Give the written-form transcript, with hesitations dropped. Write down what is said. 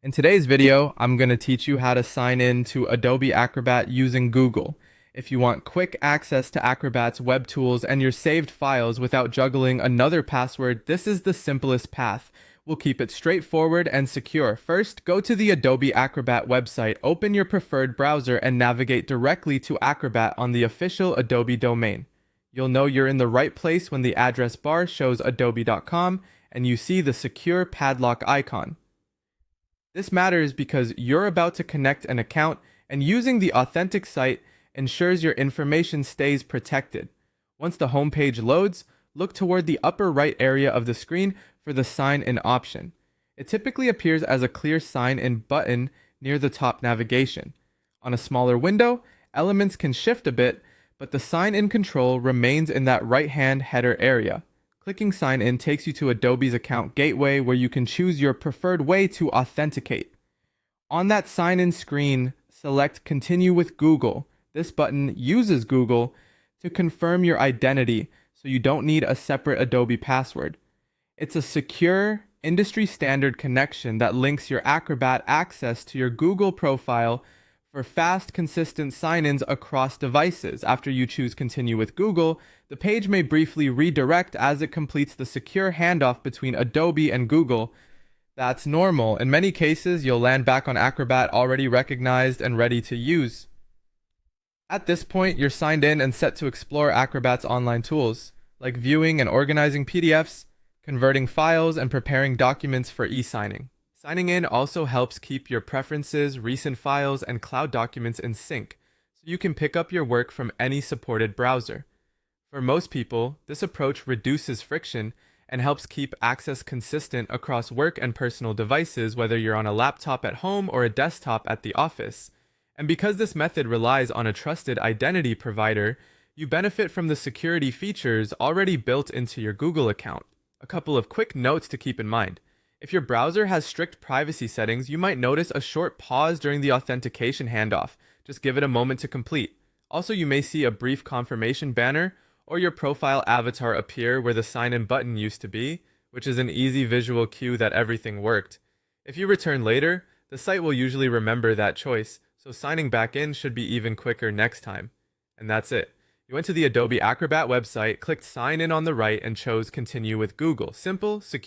In today's video, I'm going to teach you how to sign in to Adobe Acrobat using Google. If you want quick access to Acrobat's web tools and your saved files without juggling another password, this is the simplest path. We'll keep it straightforward and secure. First, go to the Adobe Acrobat website, open your preferred browser, and navigate directly to Acrobat on the official Adobe domain. You'll know you're in the right place when the address bar shows adobe.com and you see the secure padlock icon. This matters because you're about to connect an account, and using the authentic site ensures your information stays protected. Once the home page loads, look toward the upper right area of the screen for the Sign In option. It typically appears as a clear Sign In button near the top navigation. On a smaller window, elements can shift a bit, but the Sign In control remains in that right-hand header area. Clicking Sign In takes you to Adobe's account gateway where you can choose your preferred way to authenticate. On that Sign In screen, select Continue with Google. This button uses Google to confirm your identity, so you don't need a separate Adobe password. It's a secure, industry-standard connection that links your Acrobat access to your Google profile for fast, consistent sign-ins across devices. After you choose Continue with Google, the page may briefly redirect as it completes the secure handoff between Adobe and Google. That's normal. In many cases, you'll land back on Acrobat already recognized and ready to use. At this point, you're signed in and set to explore Acrobat's online tools, like viewing and organizing PDFs, converting files, and preparing documents for e-signing. Signing in also helps keep your preferences, recent files, and cloud documents in sync, so you can pick up your work from any supported browser. For most people, this approach reduces friction and helps keep access consistent across work and personal devices, whether you're on a laptop at home or a desktop at the office. And because this method relies on a trusted identity provider, you benefit from the security features already built into your Google account. A couple of quick notes to keep in mind. If your browser has strict privacy settings, you might notice a short pause during the authentication handoff. Just give it a moment to complete. Also, you may see a brief confirmation banner or your profile avatar appear where the sign-in button used to be, which is an easy visual cue that everything worked. If you return later, the site will usually remember that choice, so signing back in should be even quicker next time. And that's it. You went to the Adobe Acrobat website, clicked Sign In on the right, and chose Continue with Google. Simple, secure.